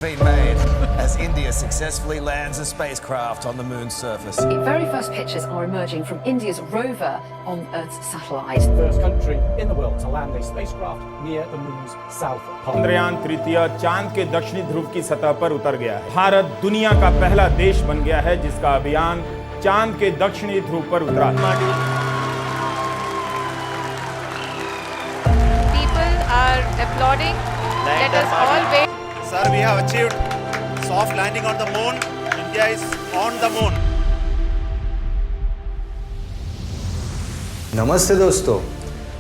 been made as India successfully lands a spacecraft on the moon's surface. The very first pictures are emerging from India's rover on Earth's satellite. First country in the world to land a spacecraft near the moon's south pole. Chandrayaan तृतीय चांद के दक्षिणी ध्रुव की सतह पर उतर गया है। भारत दुनिया का पहला देश बन गया है जिसका अभियान चांद के दक्षिणी ध्रुव पर उतरा। People are applauding. Let us all wait. Sir, we have achieved soft landing on the moon. India is on the moon. नमस्ते दोस्तों,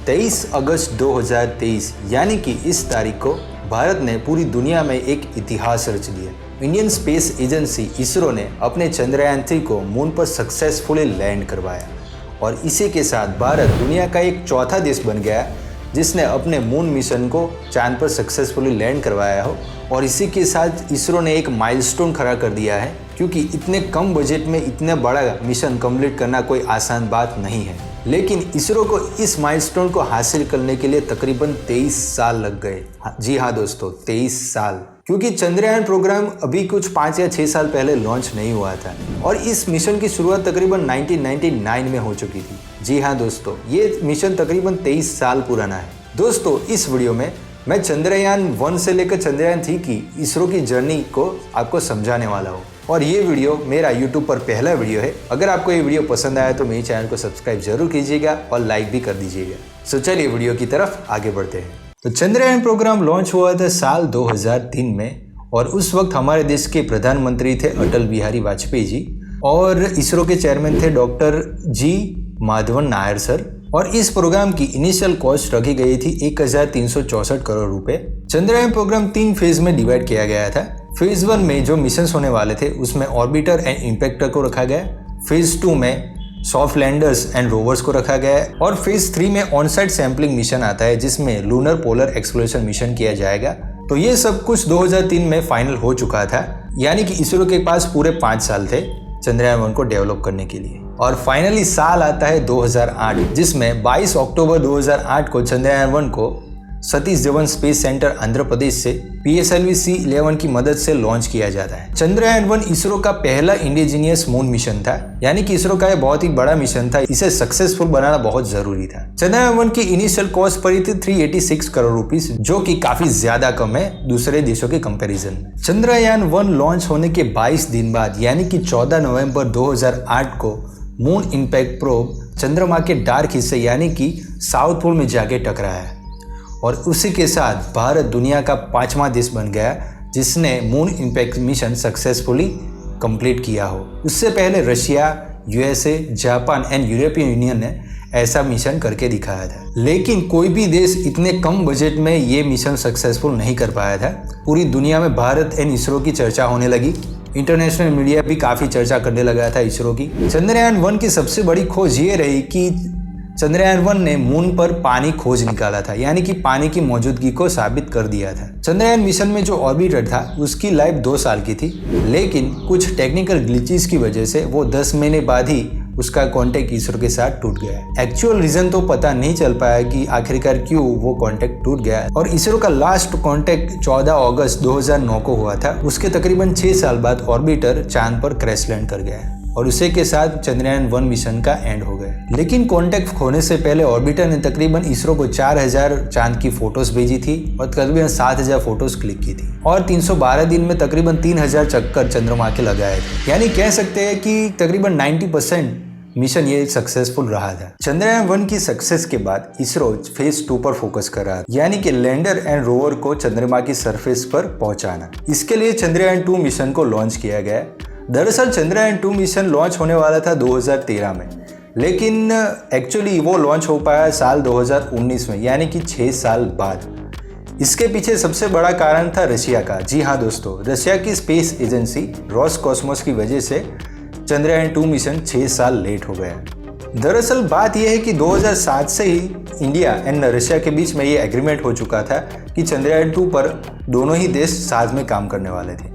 23 अगस्त 2023 यानी कि इस तारीख को भारत ने पूरी दुनिया में एक इतिहास रच दिया। इंडियन स्पेस एजेंसी इसरो ने अपने चंद्रयान 3 को मून पर सक्सेसफुली लैंड करवाया और इसी के साथ भारत दुनिया का एक चौथा देश बन गया जिसने अपने मून मिशन को चांद पर सक्सेसफुली लैंड करवाया हो। और इसी के साथ इसरो ने एक माइलस्टोन खड़ा कर दिया है, क्योंकि इतने कम बजट में इतने बड़ा मिशन कंप्लीट करना कोई आसान बात नहीं है। लेकिन इसरो को इस माइलस्टोन को हासिल करने के लिए तकरीबन 23 साल लग गए। जी हाँ दोस्तों, 23 साल, क्योंकि चंद्रयान प्रोग्राम अभी कुछ 5 या 6 साल पहले लॉन्च नहीं हुआ था और इस मिशन की शुरुआत तकरीबन 1999 में हो चुकी थी। जी हाँ दोस्तों, ये मिशन तकरीबन 23 साल पुराना है। दोस्तों, इस वीडियो में मैं चंद्रयान 1 से लेकर चंद्रयान 3 की इसरो की जर्नी को आपको समझाने वाला हूँ और ये वीडियो मेरा YouTube पर पहला वीडियो है। अगर आपको ये वीडियो पसंद आया तो मेरे चैनल को सब्सक्राइब जरूर कीजिएगा और लाइक भी कर दीजिएगा। तो चलिए वीडियो की तरफ आगे बढ़ते हैं। तो चंद्रयान प्रोग्राम लॉन्च हुआ था साल 2003 में और उस वक्त हमारे देश के प्रधानमंत्री थे अटल बिहारी वाजपेयी जी और इसरो के चेयरमैन थे डॉक्टर जी माधवन नायर सर। और इस प्रोग्राम की इनिशियल कॉस्ट रखी गई थी 1364 करोड़ रुपए। चंद्रयान प्रोग्राम 3 फेज में डिवाइड किया गया था। फेज 1 में जो मिशन होने वाले थे उसमें ऑर्बिटर एंड इम्पैक्टर को रखा गया। फेज 2 में सॉफ्ट लैंडर्स एंड रोवर्स को रखा गया है और फेज 3 में ऑन साइट सैंपलिंग मिशन आता है जिसमें लूनर पोलर एक्सप्लोरेशन मिशन किया जाएगा। तो ये सब कुछ 2003 में फाइनल हो चुका था, यानी कि इसरो के पास पूरे 5 साल थे चंद्रयान 1 को डेवलप करने के लिए। और फाइनली साल आता है 2008, जिसमें 22 अक्टूबर 2008 को चंद्रयान 1 को सतीश धवन स्पेस सेंटर आंध्र प्रदेश से PSLV C11 की मदद से लॉन्च किया जाता है। चंद्रयान 1 इसरो का पहला इंडिजीनियस मून मिशन था, यानी कि इसरो का यह बहुत ही बड़ा मिशन था। इसे सक्सेसफुल बनाना बहुत जरूरी था। चंद्रयान 1 की इनिशियल कॉस्ट पड़ी थी 386 करोड़ रुपीस, जो कि काफी ज्यादा कम है दूसरे देशों के कंपैरिजन में। चंद्रयान 1 लॉन्च होने के 22 दिन बाद यानी कि 14 नवंबर 2008 को मून इम्पैक्ट प्रोब चंद्रमा के डार्क हिस्से यानी कि साउथ पोल में जाके टकराया है और उसी के साथ भारत दुनिया का 5वां देश बन गया जिसने moon impact mission successfully complete किया हो। उससे पहले Russia, USA, Japan and European union ने ऐसा मिशन करके दिखाया था, लेकिन कोई भी देश इतने कम बजट में ये मिशन सक्सेसफुल नहीं कर पाया था। पूरी दुनिया में भारत एंड इसरो की चर्चा होने लगी। इंटरनेशनल मीडिया भी काफ़ी चर्चा करने लगा था इसरो की। चंद्रयान 1 की सबसे बड़ी खोज ये रही कि चंद्रयान 1 ने मून पर पानी खोज निकाला था, यानी कि पानी की मौजूदगी को साबित कर दिया था। चंद्रयान मिशन में जो ऑर्बिटर था उसकी लाइफ 2 साल की थी, लेकिन कुछ टेक्निकल ग्लिचेस की वजह से वो 10 महीने बाद ही उसका कांटेक्ट इसरो के साथ टूट गया। एक्चुअल रीजन तो पता नहीं चल पाया कि आखिरकार क्यों वो कांटेक्ट टूट गया और इसरो का लास्ट कांटेक्ट 14 अगस्त 2009 को हुआ था। उसके तकरीबन 6 साल बाद ऑर्बिटर चांद पर क्रैश लैंड कर गया और उसी के साथ चंद्रयान 1 मिशन का एंड हो गया। लेकिन कांटेक्ट खोने से पहले ऑर्बिटर ने तकरीबन इसरो को 4000 चांद की फोटोज भेजी थी और तकरीबन 7000 फोटोज क्लिक की थी और 312 दिन में तकरीबन 3000 चक्कर चंद्रमा के लगाए थे। यानी कह सकते हैं कि तकरीबन 90% मिशन ये सक्सेसफुल रहा था। चंद्रयान 1 की सक्सेस के बाद इसरो फेज 2 पर फोकस कर रहा था, यानी कि लैंडर एंड रोवर को चंद्रमा की सरफेस पर पहुंचाना। इसके लिए चंद्रयान 2 मिशन को लॉन्च किया गया। दरअसल चंद्रयान 2 मिशन लॉन्च होने वाला था 2013 में, लेकिन एक्चुअली वो लॉन्च हो पाया साल 2019 में, यानी कि 6 साल बाद। इसके पीछे सबसे बड़ा कारण था रशिया का। जी हाँ दोस्तों, रशिया की स्पेस एजेंसी रोसकॉस्मोस की वजह से चंद्रयान 2 मिशन 6 साल लेट हो गया। दरअसल बात यह है कि 2007 से ही इंडिया एंड रशिया के बीच में ये एग्रीमेंट हो चुका था कि चंद्रयान 2 पर दोनों ही देश साथ में काम करने वाले थे।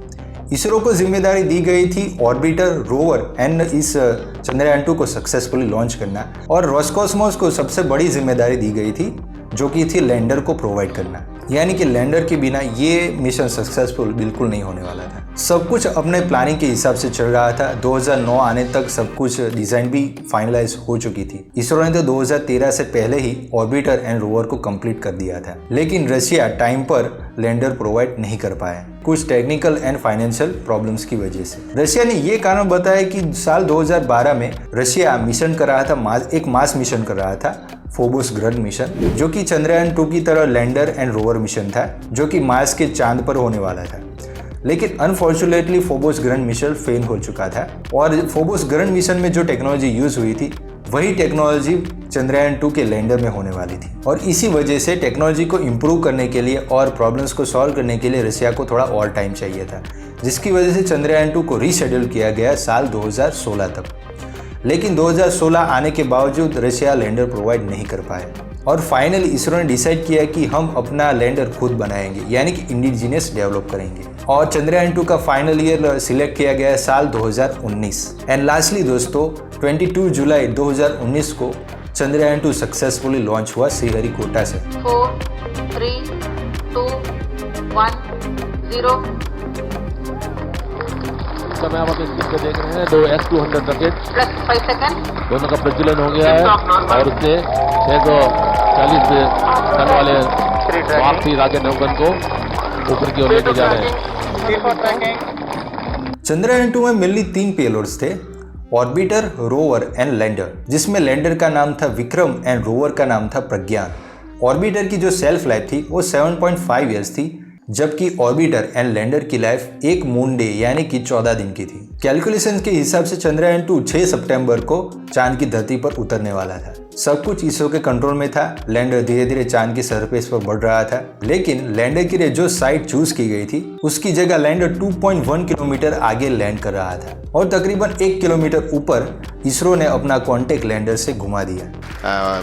इसरो को जिम्मेदारी दी गई थी ऑर्बिटर, रोवर एंड इस चंद्रयान 2 को सक्सेसफुली लॉन्च करना और रोसकॉस्मोस को सबसे बड़ी जिम्मेदारी दी गई थी जो कि थी लैंडर को प्रोवाइड करना। यानी कि लैंडर के बिना ये मिशन सक्सेसफुल बिल्कुल नहीं होने वाला था। सब कुछ अपने प्लानिंग के हिसाब से चल रहा था। 2009 आने तक सब कुछ डिजाइन भी फाइनलाइज हो चुकी थी। इसरो ने तो 2013 से पहले ही ऑर्बिटर एंड रोवर को कंप्लीट कर दिया था, लेकिन रशिया टाइम पर लैंडर प्रोवाइड नहीं कर पाया, कुछ टेक्निकल एंड फाइनेंशियल प्रॉब्लम्स की वजह से। रशिया ने ये कारण बताया कि साल 2012 में रशिया मिशन कर रहा था, एक मास मिशन कर रहा था, फोबोस ग्रह मिशन, जो कि चंद्रयान 2 की तरह लैंडर एंड रोवर मिशन था, जो कि मार्स के चांद पर होने वाला था। लेकिन अनफॉर्चुनेटली फोबोस ग्रह मिशन फेल हो चुका था और फोबोस ग्रह मिशन में जो टेक्नोलॉजी यूज हुई थी वही टेक्नोलॉजी चंद्रयान 2 के लैंडर में होने वाली थी। और इसी वजह से टेक्नोलॉजी को इम्प्रूव करने के लिए और प्रॉब्लम्स को सॉल्व करने के लिए रशिया को थोड़ा और टाइम चाहिए था, जिसकी वजह से चंद्रयान 2 को रीशेड्यूल किया गया साल 2016 तक। लेकिन 2016 आने के बावजूद रशिया लैंडर प्रोवाइड नहीं कर पाए और फाइनली इसरो ने डिसाइड किया कि हम अपना लैंडर खुद बनाएंगे, यानी कि इंडिजिनियस डेवलप करेंगे। और चंद्रयान 2 का फाइनल ईयर सिलेक्ट किया गया साल 2019। एंड लास्टली दोस्तों 22 जुलाई 2019 को चंद्रयान 2 सक्सेसफुली लॉन्च हुआ श्रीहरिकोटा से। 4, 3, 2, 1, 0। समय आप अपनी स्क्रीन पर देख रहे हैं 2 S-200 रॉकेट प्लस 5 सेकंड दोनों का प्रज्वलन हो गया है और उससे 640 टन वाले वापसी रॉकेट नौकन को ऊपर की ओर लेके जा रहे हैं। चंद्रयान 2 में मेनली 3 पेलोड्स थे, ऑर्बिटर, रोवर एंड लैंडर, जिसमें लैंडर का नाम था विक्रम एंड रोवर का नाम था प्रज्ञान। ऑर्बिटर की जो सेल्फ लाइफ थी वो 7.5 ईयर्स थी, जबकि ऑर्बिटर एंड लैंडर की लाइफ एक मून डे यानी कि 14 दिन की थी। कैलकुलेशन के हिसाब से चंद्रयान 2 6 सितंबर को चांद की धरती पर उतरने वाला था। सब कुछ इसरो के कंट्रोल में था। लैंडर धीरे धीरे चांद की सरफेस पर बढ़ रहा था, लेकिन लैंडर के लिए जो साइट चूज की गई थी उसकी जगह लैंडर 2.1 किलोमीटर आगे लैंड कर रहा था और तकरीबन 1 किलोमीटर ऊपर इसरो ने अपना कॉन्टेक्ट लैंडर से घुमा दिया।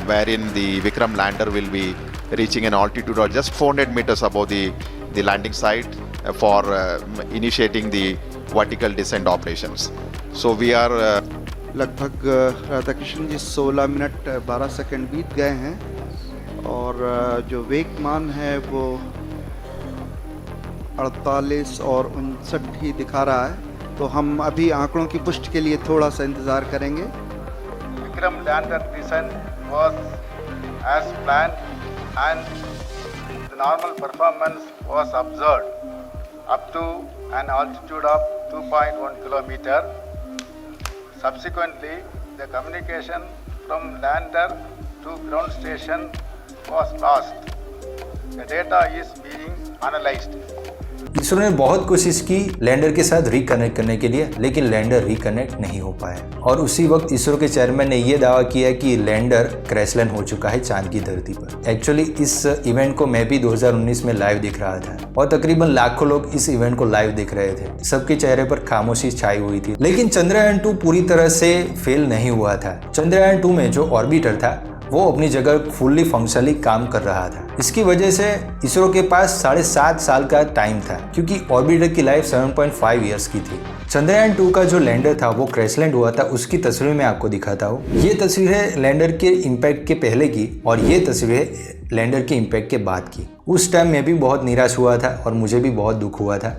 Wherein the Vikram lander will be reaching an altitude of just 400 meters above the landing site for initiating the vertical descent operations. So we are लगभग राधाकृष्ण जी 16 मिनट 12 सेकंड बीत गए हैं और जो वेगमान है वो 48 और 59 ही दिखा रहा है। तो हम अभी आंकड़ों की पुष्टि के लिए थोड़ा सा इंतज़ार करेंगे। Vikram lander descent was as planned and the normal performance was observed up to an altitude of 2.1 kilometer. Subsequently, the communication from lander to ground station was lost. The data is being analyzed. ISRO ने बहुत कोशिश की lander के साथ reconnect करने के लिए, लेकिन लैंडर रिकनेक्ट नहीं हो पाया और उसी वक्त इसरो के चेयरमैन ने यह दावा किया कि लैंडर क्रैशलैंड हो चुका है चांद की धरती पर। एक्चुअली इस इवेंट को मैं भी 2019 में लाइव देख रहा था और तकरीबन लाखों लोग इस इवेंट को लाइव देख रहे थे। सबके चेहरे पर खामोशी छाई हुई थी। लेकिन चंद्रयान 2 पूरी तरह से फेल नहीं हुआ था। चंद्रयान 2 में जो ऑर्बिटर था वो अपनी जगह फुल्ली फंक्शनली काम कर रहा था। इसकी वजह से इसरो के पास 7.5 साल का टाइम था, क्योंकि ऑर्बिटर की लाइफ 7.5 ईयर्स की थी। चंद्रयान 2 का जो लैंडर था वो क्रैशलैंड हुआ था। उसकी तस्वीर मैं आपको दिखाता हूँ। ये तस्वीर है लैंडर के इम्पैक्ट के पहले की और ये तस्वीर है लैंडर के इम्पैक्ट के बाद की। उस टाइम मैं भी बहुत निराश हुआ था और मुझे भी बहुत दुख हुआ था,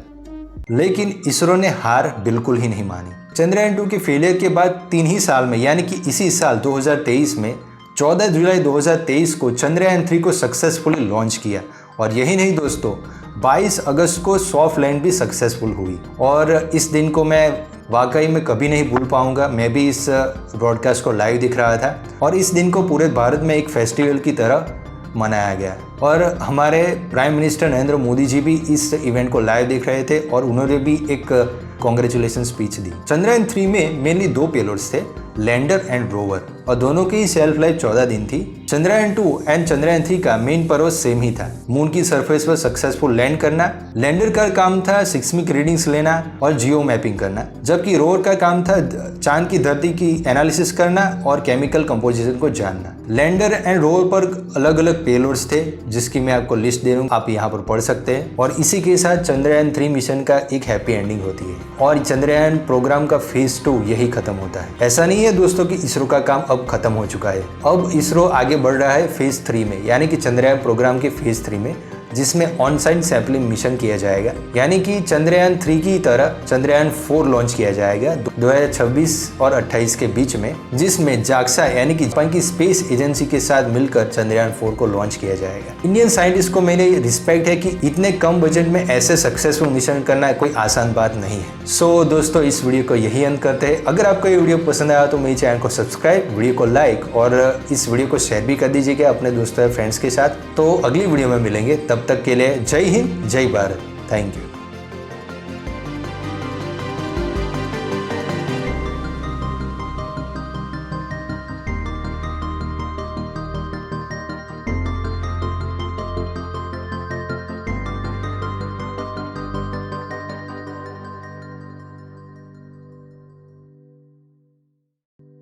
लेकिन इसरो ने हार बिल्कुल ही नहीं मानी। चंद्रयान 2 के फेलियर के बाद 3 ही साल में, यानी कि इसी साल 2023 में 14 जुलाई 2023 को चंद्रयान 3 को सक्सेसफुली लॉन्च किया। और यही नहीं दोस्तों, 22 अगस्त को सॉफ्ट लैंड भी सक्सेसफुल हुई और इस दिन को मैं वाकई में कभी नहीं भूल पाऊंगा। मैं भी इस ब्रॉडकास्ट को लाइव दिख रहा था और इस दिन को पूरे भारत में एक फेस्टिवल की तरह मनाया गया और हमारे प्राइम मिनिस्टर नरेंद्र मोदी जी भी इस इवेंट को लाइव देख रहे थे और उन्होंने भी एक कॉन्ग्रेचुलेशन स्पीच दी। चंद्रयान 3 में मेनली 2 पेलोड्स थे, लैंडर एंड रोवर, और दोनों की सेल्फ लाइफ 14 दिन थी। चंद्रयान 2 एंड चंद्रयान 3 का मेन पर्पस सेम ही था, मून की सरफेस पर सक्सेसफुल लैंड करना। लैंडर का काम था सिस्मिक रीडिंग्स लेना और जियो मैपिंग करना, जबकि रोवर का काम था चांद की धरती की एनालिसिस करना और केमिकल कंपोजिशन को जानना। लैंडर एंड रोवर पर अलग अलग पेलोड्स थे, जिसकी मैं आपको लिस्ट दे दूंगा, आप यहाँ पर पढ़ सकते हैं। और इसी के साथ चंद्रयान 3 मिशन का एक हैप्पी एंडिंग होती है और चंद्रयान प्रोग्राम का फेज 2 यही खत्म होता है। ऐसा नहीं है दोस्तों कि इसरो का काम अब खत्म हो चुका है। अब इसरो आगे बढ़ रहा है फेज 3 में, यानी कि चंद्रयान प्रोग्राम के फेज 3 में, जिसमें ऑन साइट सैंपलिंग मिशन किया जाएगा, यानी कि चंद्रयान 3 की तरह चंद्रयान 4 लॉन्च किया जाएगा 2026 और 28 के बीच में, जिसमें जाक्सा यानी कि जापान की स्पेस एजेंसी के साथ मिलकर चंद्रयान 4 को लॉन्च किया जाएगा। इंडियन साइंटिस्ट को मेरे रिस्पेक्ट है कि इतने कम बजट में ऐसे सक्सेसफुल मिशन करना कोई आसान बात नहीं है। सो दोस्तों, इस वीडियो को यही अंत करते हैं। अगर आपको ये वीडियो पसंद आया तो मेरे चैनल को सब्सक्राइब, वीडियो को लाइक और इस वीडियो को शेयर भी कर दीजिएगा अपने दोस्तों या फ्रेंड्स के साथ। तो अगली वीडियो में मिलेंगे, तब तक के लिए जय हिंद, जय भारत, थैंक यू।